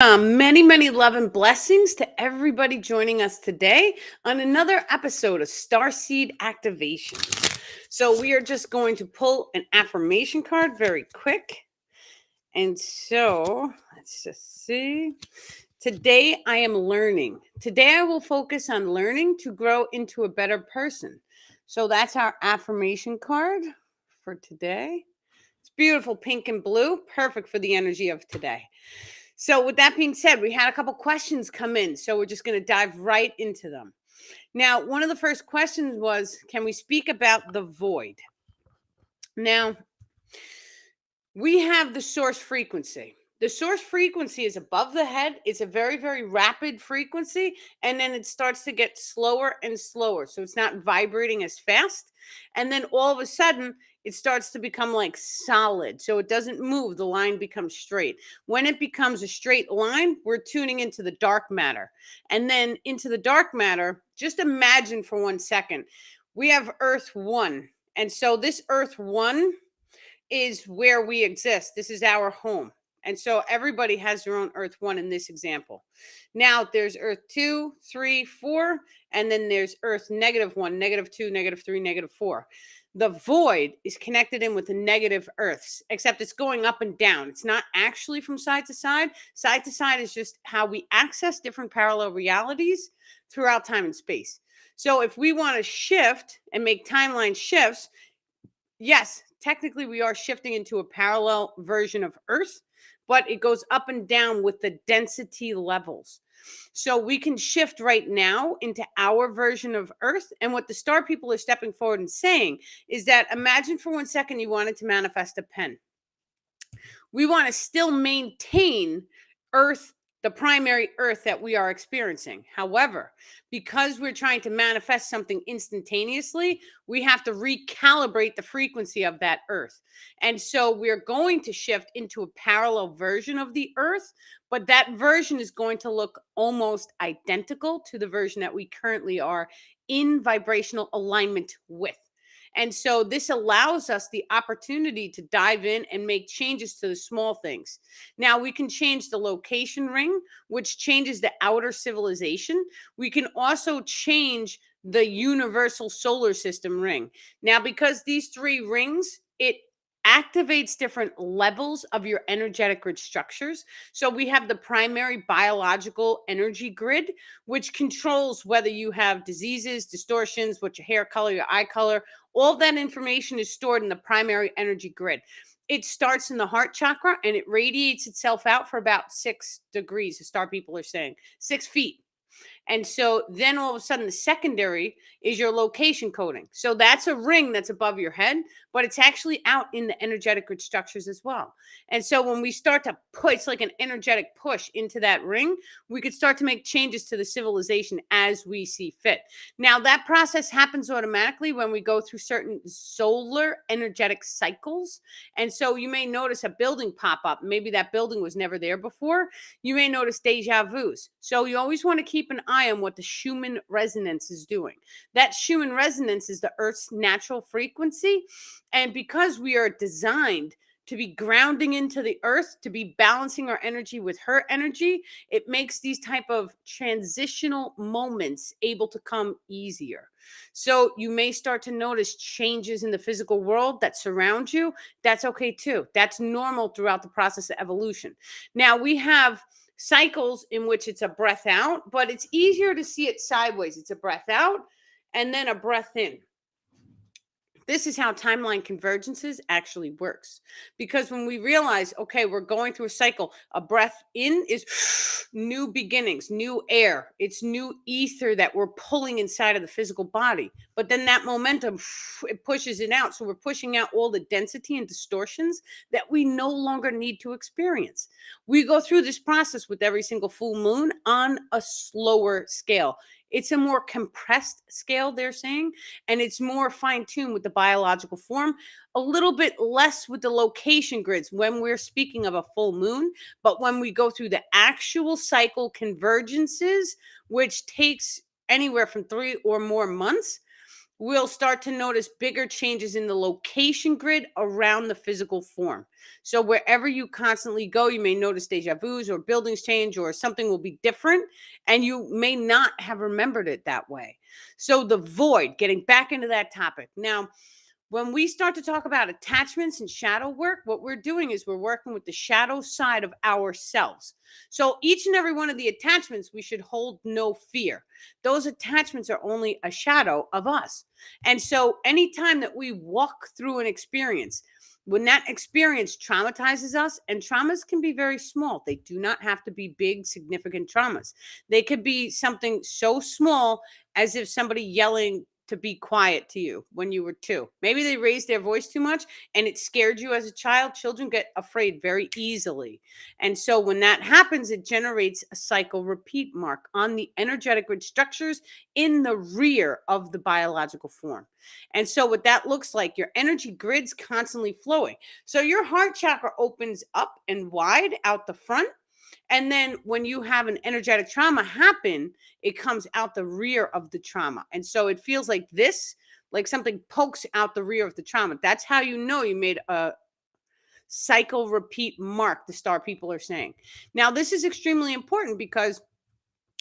Many love and blessings to everybody joining us today on another episode of Starseed Activations. So, we are just going to pull an affirmation card very quick. And so, let's just see. Today, I am learning. Today, I will focus on learning to grow into a better person. So, that's our affirmation card for today. It's beautiful, pink and blue, perfect for the energy of today. So, with that being said, we had a couple questions come in. So, we're just going to dive right into them. Now, one of the first questions was, can we speak about the void? Now, we have the source frequency. The source frequency is above the head. It's a very rapid frequency. And then it starts to get slower and slower. So it's not vibrating as fast. And then all of a sudden, it starts to become like solid. So it doesn't move. The line becomes straight. When it becomes a straight line, we're tuning into the dark matter. And then into the dark matter, just imagine for 1 second, we have Earth 1. And so this Earth 1 is where we exist. This is our home. And so everybody has their own Earth 1 in this example. Now there's Earth 2, 3, 4, and then there's Earth -1, -2, -3, -4. The void is connected in with the negative Earths, except it's going up and down. It's not actually from side to side. Side to side is just how we access different parallel realities throughout time and space. So if we want to shift and make timeline shifts, yes, technically we are shifting into a parallel version of Earth, but it goes up and down with the density levels. So we can shift right now into our version of Earth. And what the star people are stepping forward and saying is that imagine for 1 second you wanted to manifest a pen. We want to still maintain Earth, the primary Earth that we are experiencing. However, because we're trying to manifest something instantaneously, we have to recalibrate the frequency of that Earth. And so we're going to shift into a parallel version of the Earth, but that version is going to look almost identical to the version that we currently are in vibrational alignment with. And so this allows us the opportunity to dive in and make changes to the small things. Now we can change the location ring, which changes the outer civilization. We can also change the universal solar system ring. Now, because these 3 rings, it activates different levels of your energetic grid structures. So we have the primary biological energy grid, which controls whether you have diseases, distortions, what your hair color, your eye color. All that information is stored in the primary energy grid. It starts in the heart chakra and it radiates itself out for about 6 degrees, the star people are saying, 6 feet. And so then all of a sudden, the secondary is your location coding. So that's a ring that's above your head, but it's actually out in the energetic grid structures as well. And so when we start to put, it's like an energetic push into that ring, we could start to make changes to the civilization as we see fit. Now, that process happens automatically when we go through certain solar energetic cycles. And so you may notice a building pop up. Maybe that building was never there before. You may notice deja vus. So you always want to keep an eye on what the Schumann resonance is doing. That Schumann resonance is the Earth's natural frequency. And because we are designed to be grounding into the earth, to be balancing our energy with her energy, it makes these type of transitional moments able to come easier. So you may start to notice changes in the physical world that surround you. That's okay too. That's normal throughout the process of evolution. Now we have cycles in which it's a breath out, but it's easier to see it sideways. It's a breath out and then a breath in. This is how timeline convergences actually works. Because when we realize, okay, we're going through a cycle, a breath in is new beginnings, new air. It's new ether that we're pulling inside of the physical body. But then that momentum, it pushes it out. So we're pushing out all the density and distortions that we no longer need to experience. We go through this process with every single full moon on a slower scale. It's a more compressed scale, they're saying, and it's more fine-tuned with the biological form, a little bit less with the location grids when we're speaking of a full moon. But when we go through the actual cycle convergences, which takes anywhere from 3 or more months, we'll start to notice bigger changes in the location grid around the physical form. So wherever you constantly go, you may notice deja vus or buildings change or something will be different, and you may not have remembered it that way. So the void, getting back into that topic. Now, when we start to talk about attachments and shadow work, what we're doing is we're working with the shadow side of ourselves. So each and every one of the attachments, we should hold no fear. Those attachments are only a shadow of us. And so anytime that we walk through an experience, when that experience traumatizes us, and traumas can be very small, they do not have to be big, significant traumas. They could be something so small as if somebody yelling to be quiet to you when you were 2. Maybe they raised their voice too much and it scared you as a child. Children get afraid very easily. And so when that happens, it generates a cycle repeat mark on the energetic grid structures in the rear of the biological form. And so what that looks like, your energy grid's constantly flowing. So your heart chakra opens up and wide out the front. And then when you have an energetic trauma happen, it comes out the rear of the trauma. And so it feels like this, like something pokes out the rear of the trauma. That's how you know you made a cycle repeat mark, the star people are saying. Now, this is extremely important because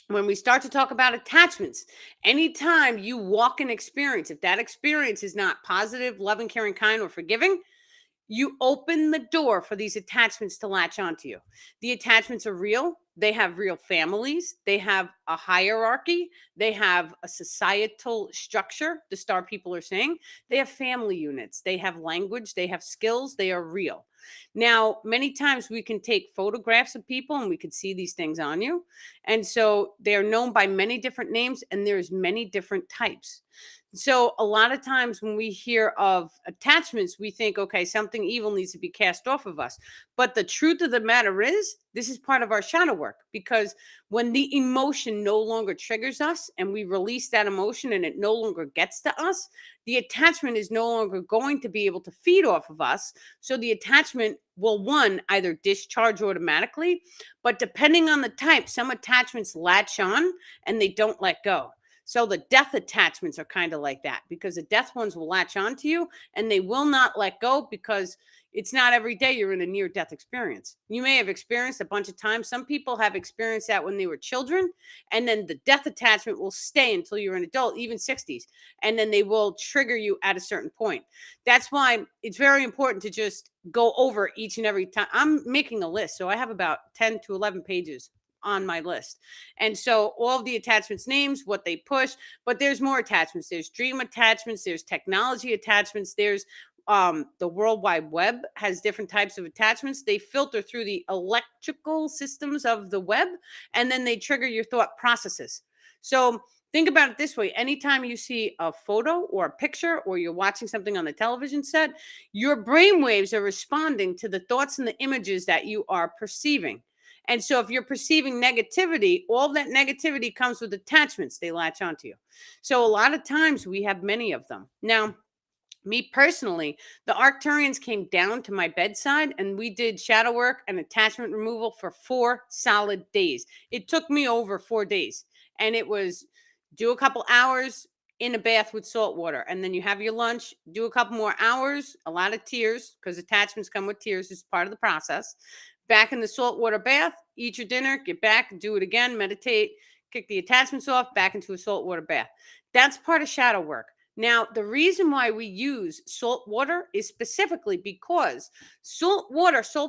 when we start to talk about attachments, anytime you walk an experience, if that experience is not positive, loving, caring, kind, or forgiving, you open the door for these attachments to latch onto you. The attachments are real. They have real families. They have a hierarchy. They have a societal structure. The star people are saying they have family units. They have language. They have skills. They are real. Now, many times we can take photographs of people and we can see these things on you. And so they're known by many different names and there's many different types. So a lot of times when we hear of attachments, we think, okay, something evil needs to be cast off of us. But the truth of the matter is, this is part of our shadow work because when the emotion no longer triggers us and we release that emotion and it no longer gets to us, the attachment is no longer going to be able to feed off of us. So the attachment will, one, either discharge automatically, but depending on the type, some attachments latch on and they don't let go. So the death attachments are kind of like that because the death ones will latch onto you and they will not let go because it's not every day you're in a near death experience. You may have experienced a bunch of times. Some people have experienced that when they were children, and then the death attachment will stay until you're an adult, even 60s, and then they will trigger you at a certain point. That's why it's very important to just go over each and every time. I'm making a list, so I have about 10 to 11 pages on my list. And so all of the attachments names, what they push, but there's more attachments. There's dream attachments, there's technology attachments, there's the World Wide Web has different types of attachments. They filter through the electrical systems of the web and then they trigger your thought processes. So think about it this way. Anytime you see a photo or a picture or you're watching something on the television set, your brain waves are responding to the thoughts and the images that you are perceiving. And so if you're perceiving negativity, all that negativity comes with attachments. They latch onto you. So a lot of times we have many of them. Now, me personally, the Arcturians came down to my bedside and we did shadow work and attachment removal for 4 solid days. It took me over 4 days. And it was do a couple hours in a bath with salt water. And then you have your lunch, do a couple more hours, a lot of tears, because attachments come with tears. It's part of the process. Back in the salt water bath, eat your dinner, get back, do it again, meditate, kick the attachments off, back into a salt water bath. That's part of shadow work. Now, the reason why we use salt water is specifically because salt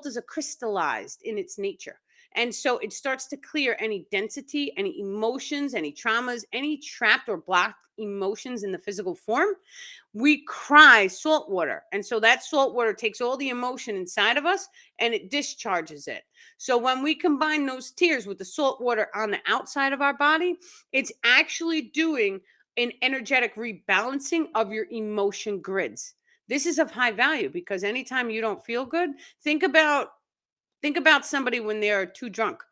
is a crystallized in its nature. And so it starts to clear any density, any emotions, any traumas, any trapped or blocked emotions in the physical form. We cry salt water. And so that salt water takes all the emotion inside of us and it discharges it. So when we combine those tears with the salt water on the outside of our body, it's actually doing an energetic rebalancing of your emotion grids. This is of high value because anytime you don't feel good, think about somebody when they're too drunk.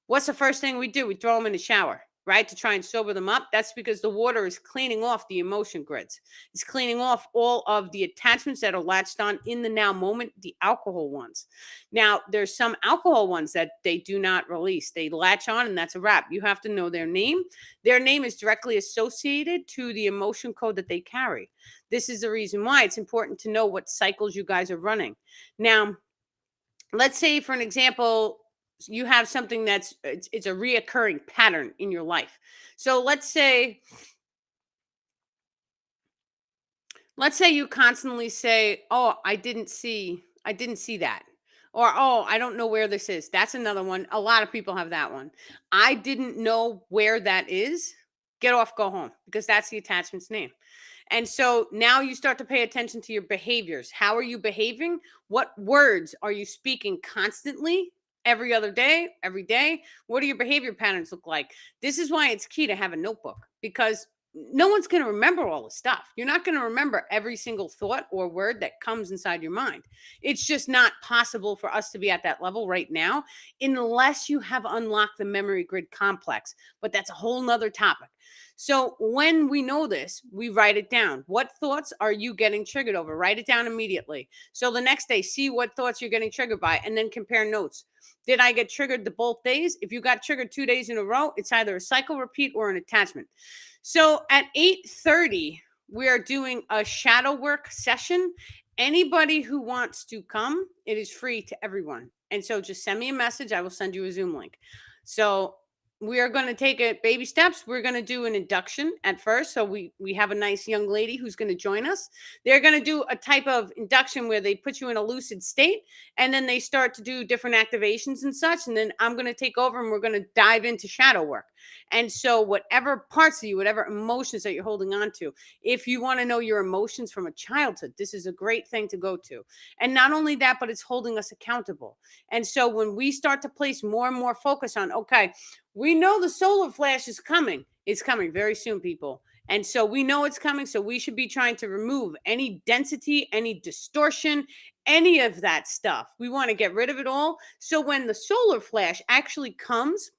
What's the first thing we do? We throw them in the shower. right? To try and sober them up. That's because the water is cleaning off the emotion grids. It's cleaning off all of the attachments that are latched on in the now moment, the alcohol ones. Now, there's some alcohol ones that they do not release. They latch on and that's a wrap. You have to know their name. Their name is directly associated to the emotion code that they carry. This is the reason why it's important to know what cycles you guys are running. Now, let's say for an example, you have something that's it's a reoccurring pattern in your life. So let's say you constantly say, oh, I didn't see that, or oh, I don't know where this is. That's another one. A lot of people have that one. I didn't know where that is. Get off, go home, because that's the attachment's name. And so now you start to pay attention to your behaviors. How are you behaving? What words are you speaking constantly? Every other day, every day? What do your behavior patterns look like? This is why it's key to have a notebook, because no one's going to remember all the stuff. You're not going to remember every single thought or word that comes inside your mind. It's just not possible for us to be at that level right now unless you have unlocked the memory grid complex. But that's a whole nother topic. So when we know this, we write it down. What thoughts are you getting triggered over? Write it down immediately. So the next day, see what thoughts you're getting triggered by, and then compare notes. Did I get triggered the both days? If you got triggered 2 days in a row, it's either a cycle repeat or an attachment. So at 8:30, we are doing a shadow work session. Anybody who wants to come, it is free to everyone. And so just send me a message. I will send you a Zoom link. So we are going to take it baby steps. We're going to do an induction at first. So we have a nice young lady who's going to join us. They're going to do a type of induction where they put you in a lucid state, and then they start to do different activations and such. And then I'm going to take over and we're going to dive into shadow work. And so whatever parts of you, whatever emotions that you're holding on to, if you want to know your emotions from a childhood, this is a great thing to go to. And not only that, but it's holding us accountable. And so when we start to place more and more focus on, okay, we know the solar flash is coming. It's coming very soon, people. And so we know it's coming. So we should be trying to remove any density, any distortion, any of that stuff. We want to get rid of it all. So when the solar flash actually comes,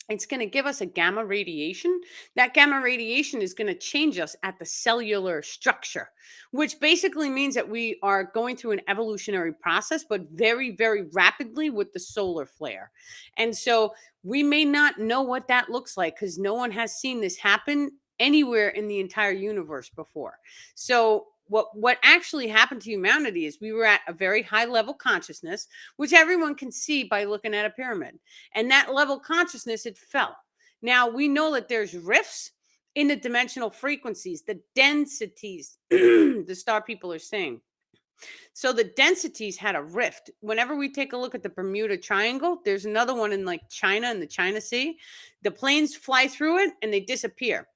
it's going to give us a gamma radiation. That gamma radiation is going to change us at the cellular structure, which basically means that we are going through an evolutionary process, but very, very rapidly with the solar flare. And so we may not know what that looks like because no one has seen this happen anywhere in the entire universe before. So what actually happened to humanity is we were at a very high level consciousness, which everyone can see by looking at a pyramid. And that level consciousness, it fell. Now we know that there's rifts in the dimensional frequencies, the densities, the star people are saying. So the densities had a rift. Whenever we take a look at the Bermuda Triangle, there's another one in like China, in the China Sea. The planes fly through it and they disappear.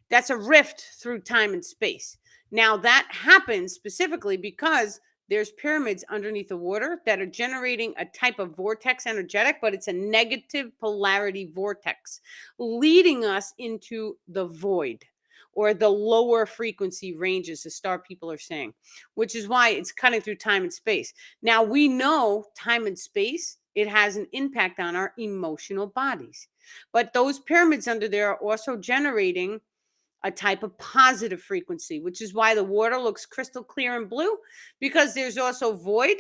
That's a rift through time and space. Now that happens specifically because there's pyramids underneath the water that are generating a type of vortex energetic, but it's a negative polarity vortex, leading us into the void or the lower frequency ranges, the star people are saying, which is why it's cutting through time and space. Now we know time and space, it has an impact on our emotional bodies. But those pyramids under there are also generating a type of positive frequency, which is why the water looks crystal clear and blue, because there's also void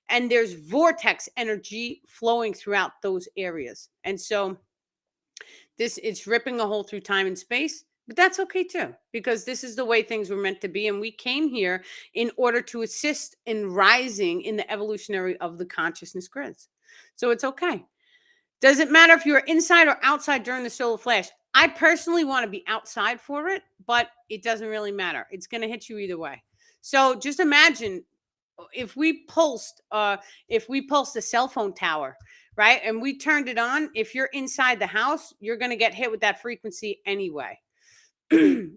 and there's vortex energy flowing throughout those areas. And so it's ripping a hole through time and space, but that's okay too, because this is the way things were meant to be. And we came here in order to assist in rising in the evolutionary of the consciousness grids. So it's okay. Doesn't matter if you're inside or outside during the solar flash. I personally want to be outside for it, but it doesn't really matter. It's going to hit you either way. So just imagine if we pulsed a cell phone tower, right? And we turned it on, if you're inside the house, you're going to get hit with that frequency anyway. Do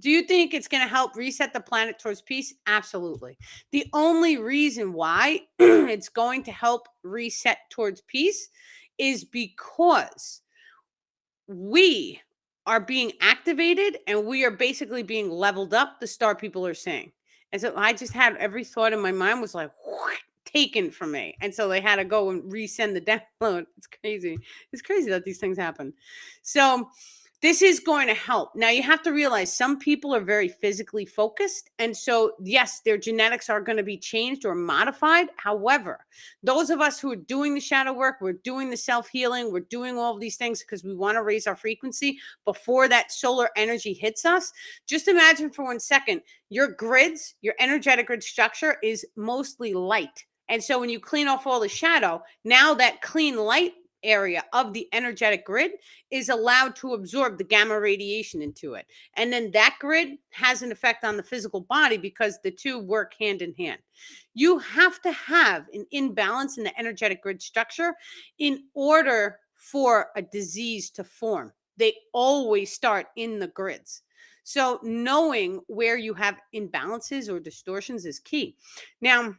you think it's going to help reset the planet towards peace? Absolutely. The only reason why it's going to help reset towards peace is because we are being activated and we are basically being leveled up, the star people are saying. And so I just had every thought in my mind was like taken from me. And so they had to go and resend the download. It's crazy. It's crazy that these things happen. So This is going to help. Now, you have to realize some people are very physically focused. And so, yes, their genetics are going to be changed or modified. However, those of us who are doing the shadow work, we're doing the self healing, we're doing all of these things because we want to raise our frequency before that solar energy hits us. Just imagine for 1 second, your grids, your energetic grid structure is mostly light. And so, when you clean off all the shadow, now that clean light area of the energetic grid is allowed to absorb the gamma radiation into it. And then that grid has an effect on the physical body because the two work hand in hand. You have to have an imbalance in the energetic grid structure in order for a disease to form. They always start in the grids. So knowing where you have imbalances or distortions is key. Now,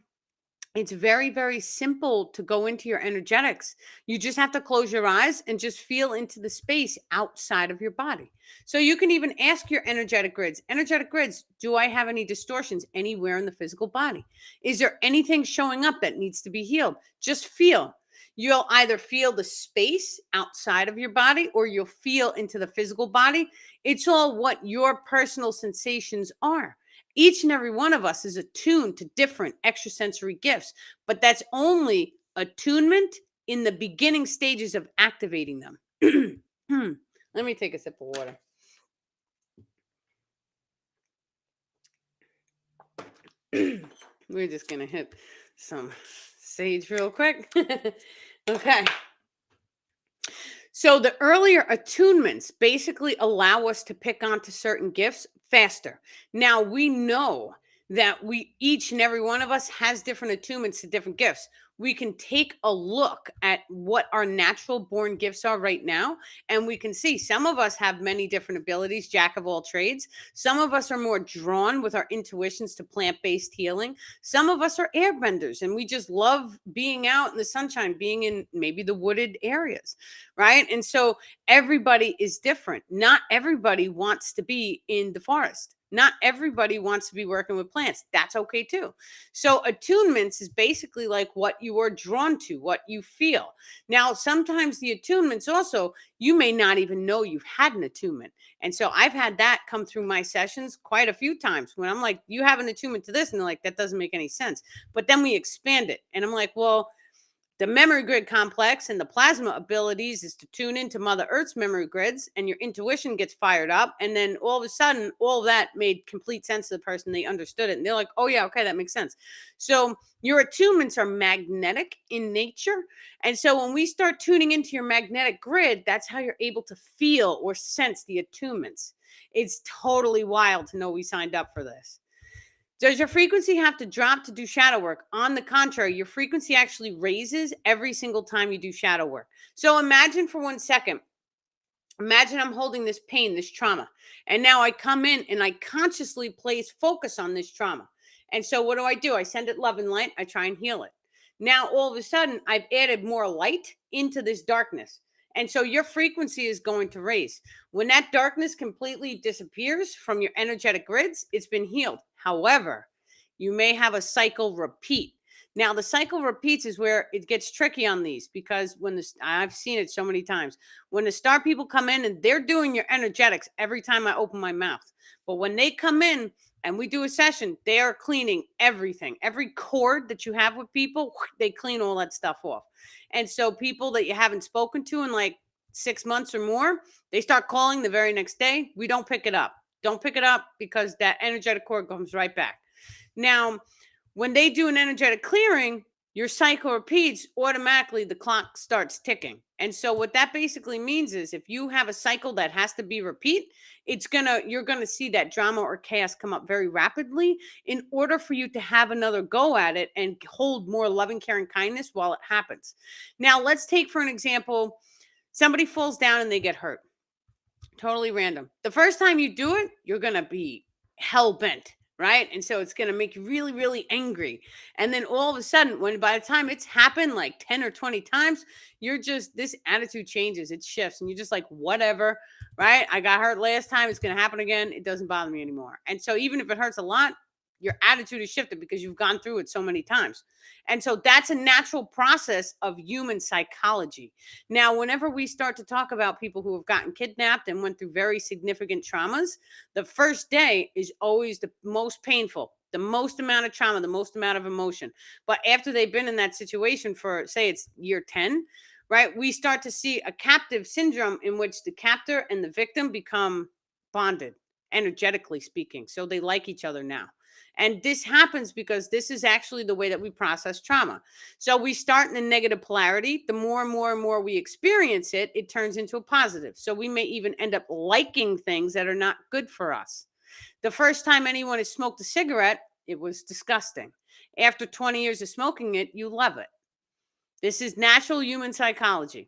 it's very, very simple to go into your energetics. You just have to close your eyes and just feel into the space outside of your body. So you can even ask your energetic grids, do I have any distortions anywhere in the physical body? Is there anything showing up that needs to be healed? Just feel. You'll either feel the space outside of your body or you'll feel into the physical body. It's all what your personal sensations are. Each and every one of us is attuned to different extrasensory gifts, but that's only attunement in the beginning stages of activating them. Let me take a sip of water. We're just going to hit some sage real quick. Okay. So the earlier attunements basically allow us to pick onto certain gifts faster. Now we know that each and every one of us has different attunements to different gifts. We can take a look at what our natural born gifts are right now, and we can see some of us have many different abilities, jack of all trades. Some of us are more drawn with our intuitions to plant-based healing. Some of us are airbenders, and we just love being out in the sunshine, being in maybe the wooded areas, right? And so everybody is different. Not everybody wants to be in the forest. Not everybody wants to be working with plants. That's okay too. So attunements is basically like what you are drawn to, what you feel. Now, sometimes the attunements also, you may not even know you've had an attunement. And so I've had that come through my sessions quite a few times when I'm like, you have an attunement to this. And they're like, that doesn't make any sense. But then we expand it. And I'm like, well, the memory grid complex and the plasma abilities is to tune into Mother Earth's memory grids, and your intuition gets fired up. And then all of a sudden, all that made complete sense to the person. They understood it. And they're like, oh, yeah, okay, that makes sense. So your attunements are magnetic in nature. And so when we start tuning into your magnetic grid, that's how you're able to feel or sense the attunements. It's totally wild to know we signed up for this. Does your frequency have to drop to do shadow work? On the contrary, your frequency actually raises every single time you do shadow work. So imagine for 1 second, imagine I'm holding this pain, this trauma, and now I come in and I consciously place focus on this trauma. And so what do? I send it love and light. I try and heal it. Now, all of a sudden, I've added more light into this darkness. And so your frequency is going to raise. When that darkness completely disappears from your energetic grids, it's been healed. However, you may have a cycle repeat. Now, the cycle repeats is where it gets tricky on these because I've seen it so many times. When the star people come in and they're doing your energetics every time I open my mouth. But when they come in and we do a session, they are cleaning everything. Every cord that you have with people, they clean all that stuff off. And so people that you haven't spoken to in like 6 months or more, they start calling the very next day. We don't pick it up. Don't pick it up because that energetic cord comes right back. Now, when they do an energetic clearing, your cycle repeats, automatically the clock starts ticking. And so what that basically means is if you have a cycle that has to be repeat, you're gonna see that drama or chaos come up very rapidly in order for you to have another go at it and hold more loving, care, and kindness while it happens. Now, let's take for an example, somebody falls down and they get hurt. Totally random. The first time you do it, you're gonna be hell bent, right? And so it's going to make you really, really angry. And then all of a sudden, by the time it's happened like 10 or 20 times, this attitude changes, it shifts, and you're just like, whatever, right? I got hurt last time. It's going to happen again. It doesn't bother me anymore. And so even if it hurts a lot, Your attitude is shifted because you've gone through it so many times. And so that's a natural process of human psychology. Now, whenever we start to talk about people who have gotten kidnapped and went through very significant traumas, the first day is always the most painful, the most amount of trauma, the most amount of emotion. But after they've been in that situation for, say, it's year 10, right, we start to see a captive syndrome in which the captor and the victim become bonded, energetically speaking. So they like each other now. And this happens because this is actually the way that we process trauma. So we start in a negative polarity. The more and more and more we experience it, it turns into a positive. So we may even end up liking things that are not good for us. The first time anyone has smoked a cigarette, it was disgusting. After 20 years of smoking it, you love it. This is natural human psychology.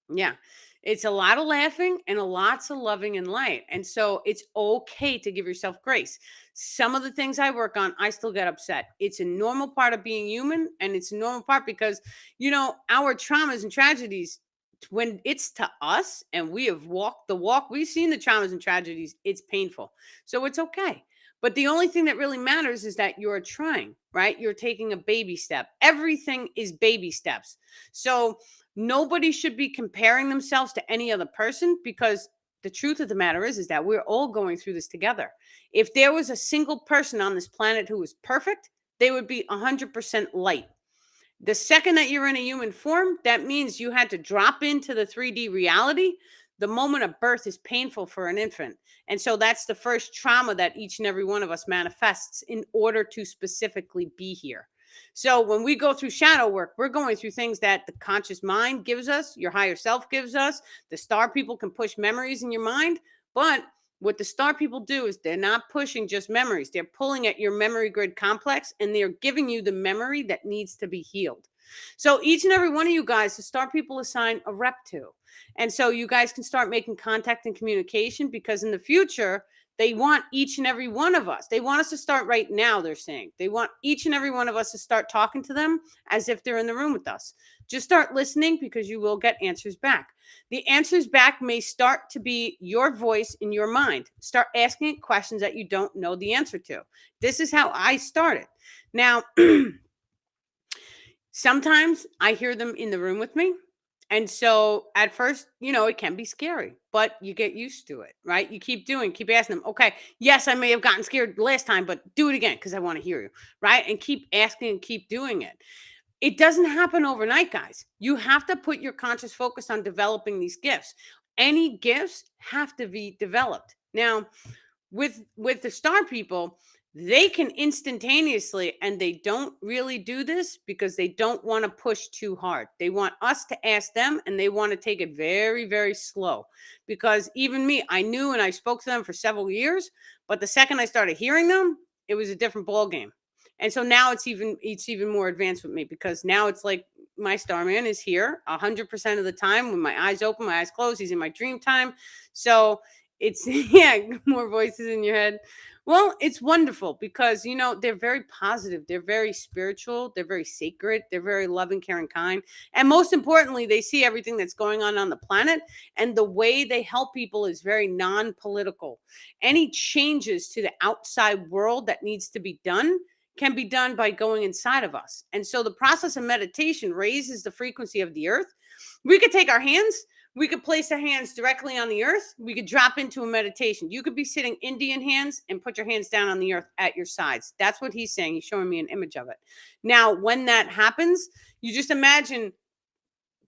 Yeah. It's a lot of laughing and a lots of loving and light. And so it's okay to give yourself grace. Some of the things I work on, I still get upset. It's a normal part of being human. And it's a normal part because, our traumas and tragedies, when it's to us and we have walked the walk, we've seen the traumas and tragedies, it's painful. So it's okay. But the only thing that really matters is that you're trying, right? You're taking a baby step. Everything is baby steps. So nobody should be comparing themselves to any other person, because the truth of the matter is that we're all going through this together. If there was a single person on this planet who was perfect, they would be 100% light. The second that you're in a human form, that means you had to drop into the 3D reality. The moment of birth is painful for an infant. And so that's the first trauma that each and every one of us manifests in order to specifically be here. So when we go through shadow work, we're going through things that the conscious mind gives us, your higher self gives us. The star people can push memories in your mind. But what the star people do is they're not pushing just memories. They're pulling at your memory grid complex and they're giving you the memory that needs to be healed. So each and every one of you guys, the star people assign a rep to. And so you guys can start making contact and communication, because in the future, they want each and every one of us. They want us to start right now, they're saying. They want each and every one of us to start talking to them as if they're in the room with us. Just start listening, because you will get answers back. The answers back may start to be your voice in your mind. Start asking it questions that you don't know the answer to. This is how I started. Now, sometimes I hear them in the room with me. And so at first, it can be scary, but you get used to it, right? You keep asking them, okay, yes, I may have gotten scared last time, but do it again because I want to hear you, right? And keep asking and keep doing it. It doesn't happen overnight, guys. You have to put your conscious focus on developing these gifts. Any gifts have to be developed. Now, with the star people, they can instantaneously, and they don't really do this because they don't want to push too hard. They want us to ask them, and they want to take it very, very slow. Because even me, I knew and I spoke to them for several years, but the second I started hearing them, it was a different ball game. And so now it's even more advanced with me, because now it's like my starman is here 100% of the time. When my eyes open, my eyes closed, he's in my dream time. So it's yeah, more voices in your head. Well, it's wonderful because they're very positive, they're very spiritual, they're very sacred, they're very loving, caring, kind, and most importantly, they see everything that's going on the planet, and the way they help people is very non-political. Any changes to the outside world that needs to be done can be done by going inside of us. And so the process of meditation raises the frequency of the earth. We could take our hands, we could place our hands directly on the earth. We could drop into a meditation. You could be sitting Indian hands and put your hands down on the earth at your sides. That's what he's saying. He's showing me an image of it. Now, when that happens, you just imagine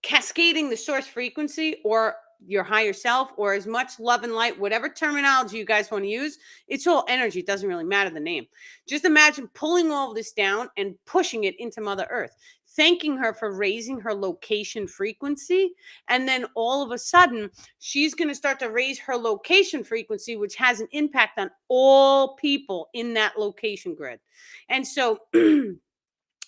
cascading the source frequency, or your higher self, or as much love and light, whatever terminology you guys want to use. It's all energy. It doesn't really matter the name. Just imagine pulling all of this down and pushing it into Mother Earth, thanking her for raising her location frequency. And then all of a sudden, she's going to start to raise her location frequency, which has an impact on all people in that location grid. And so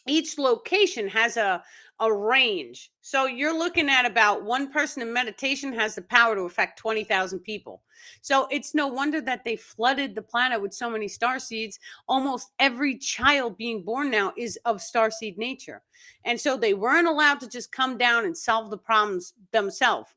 each location has a a range. So you're looking at about one person in meditation has the power to affect 20,000 people. So it's no wonder that they flooded the planet with so many star seeds. Almost every child being born now is of starseed nature. And so they weren't allowed to just come down and solve the problems themselves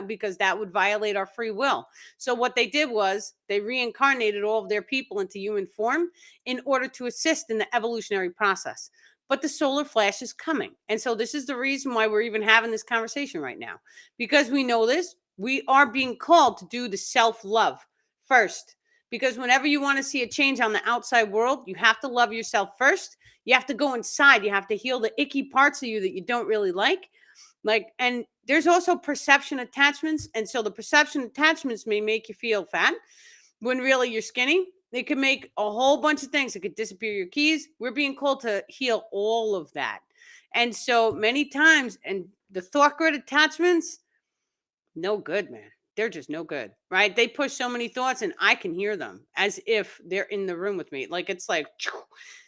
because that would violate our free will. So what they did was they reincarnated all of their people into human form in order to assist in the evolutionary process. But the solar flash is coming. And so this is the reason why we're even having this conversation right now. Because we know this, we are being called to do the self-love first. Because whenever you want to see a change on the outside world, you have to love yourself first. You have to go inside. You have to heal the icky parts of you that you don't really like. And there's also perception attachments. And so the perception attachments may make you feel fat when really you're skinny. It could make a whole bunch of things. It could disappear your keys. We're being called to heal all of that. And so many times, and the thought grid attachments, no good, man. They're just no good, right? They push so many thoughts and I can hear them as if they're in the room with me. Like it's like,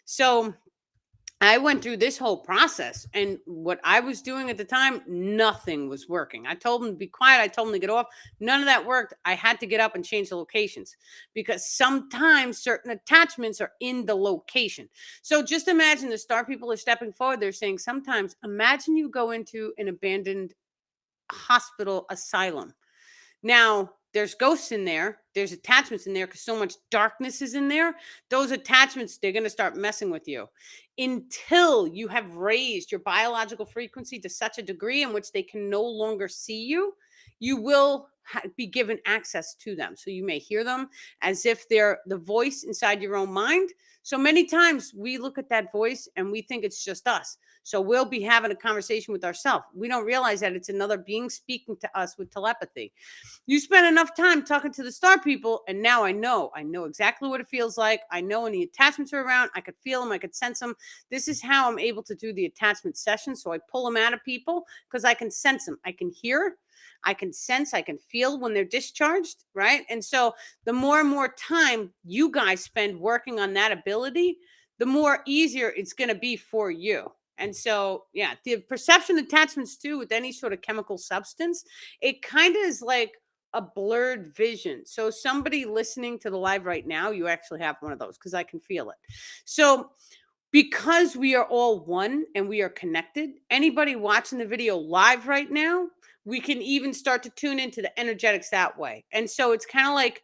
so I went through this whole process, and what I was doing at the time, nothing was working. I told them to be quiet. I told them to get off. None of that worked. I had to get up and change the locations because sometimes certain attachments are in the location. So just imagine the star people are stepping forward. They're saying sometimes, imagine you go into an abandoned hospital asylum. Now, there's ghosts in there. There's attachments in there because so much darkness is in there. Those attachments, they're going to start messing with you until you have raised your biological frequency to such a degree in which they can no longer see you. You will be given access to them. So you may hear them as if they're the voice inside your own mind. So many times we look at that voice and we think it's just us. So we'll be having a conversation with ourselves. We don't realize that it's another being speaking to us with telepathy. You spend enough time talking to the star people, and now I know exactly what it feels like. I know when the attachments are around, I could feel them, I could sense them. This is how I'm able to do the attachment session. So I pull them out of people because I can sense them. I can hear, I can sense, I can feel when they're discharged, right? And so the more and more time you guys spend working on that ability, the more easier it's going to be for you. And so, yeah, the perception attachments too with any sort of chemical substance, it kind of is like a blurred vision. So somebody listening to the live right now, you actually have one of those because I can feel it. So because we are all one and we are connected, anybody watching the video live right now, we can even start to tune into the energetics that way. And so it's kind of like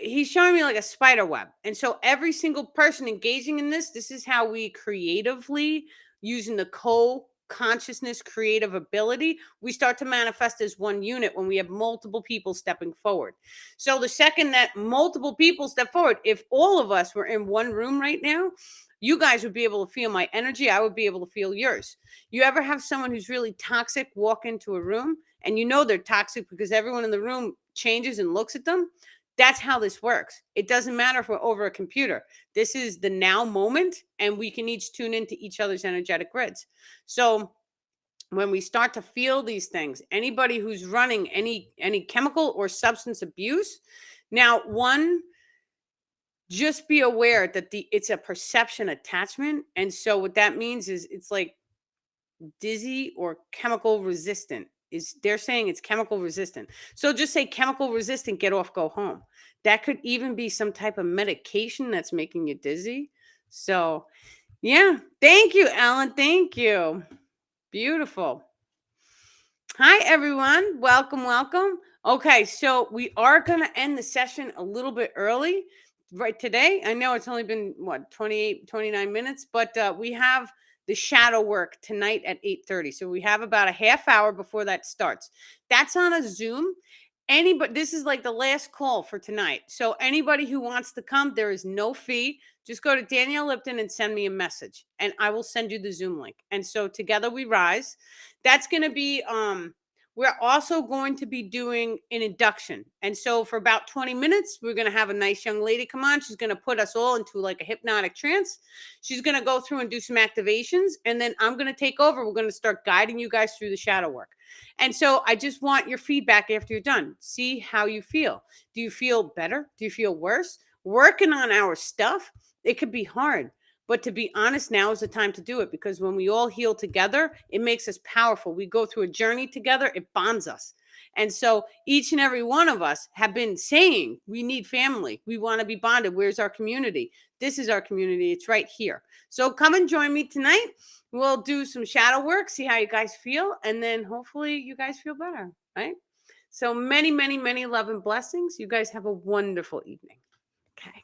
he's showing me like a spider web. And so every single person engaging in this is how we creatively, using the co-consciousness creative ability, we start to manifest as one unit when we have multiple people stepping forward. So the second that multiple people step forward, if all of us were in one room right now, you guys would be able to feel my energy. I would be able to feel yours. You ever have someone who's really toxic walk into a room and you know they're toxic because everyone in the room changes and looks at them? That's how this works. It doesn't matter if we're over a computer. This is the now moment, and we can each tune into each other's energetic grids. So when we start to feel these things, anybody who's running any chemical or substance abuse, now one, just be aware that it's a perception attachment. And so what that means is it's like dizzy or chemical resistant. Is they're saying it's chemical resistant. So just say chemical resistant, get off, go home. That could even be some type of medication that's making you dizzy. So yeah, thank you, Alan. Thank you. Beautiful. Hi, everyone. Welcome, welcome. Okay, so we are going to end the session a little bit early right today. I know it's only been, 28, 29 minutes, but we have the shadow work tonight at 8:30. So we have about a half hour before that starts. That's on a Zoom. This is like the last call for tonight. So anybody who wants to come, there is no fee. Just go to Danielle Lipton and send me a message and I will send you the Zoom link. And so together we rise. That's going to be we're also going to be doing an induction. And so for about 20 minutes, we're going to have a nice young lady come on. She's going to put us all into like a hypnotic trance. She's going to go through and do some activations. And then I'm going to take over. We're going to start guiding you guys through the shadow work. And so I just want your feedback after you're done. See how you feel. Do you feel better? Do you feel worse? Working on our stuff, it could be hard. But to be honest, now is the time to do it, because when we all heal together, it makes us powerful. We go through a journey together, it bonds us. And so each and every one of us have been saying, we need family. We want to be bonded. Where's our community? This is our community. It's right here. So come and join me tonight. We'll do some shadow work, see how you guys feel, and then hopefully you guys feel better, right? So many, many, many love and blessings. You guys have a wonderful evening. Okay.